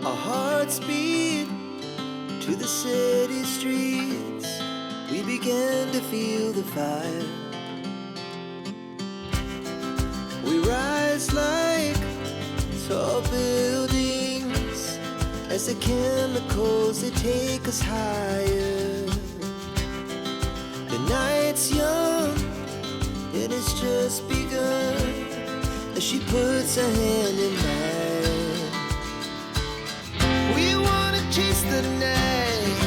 Our hearts beat to the city streets. We began to feel the fire. We rise like tall buildings as the chemicals, they take us higher. The night's young and it's just begun as she puts her hand in mine. We wanna chase the night,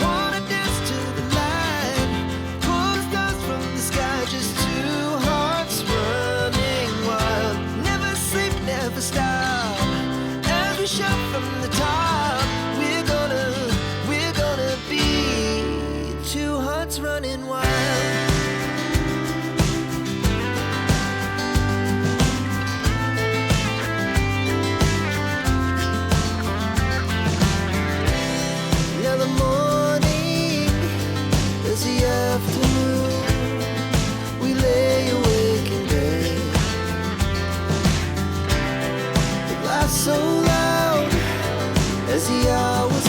wanna dance to the light, pull stars from the sky, just two hearts running wild. Never sleep, never stop, as we shout from the top. We're gonna be two hearts running wild. Now the morning is the afternoon. We lay awake in bed. The laughs so loud as the hours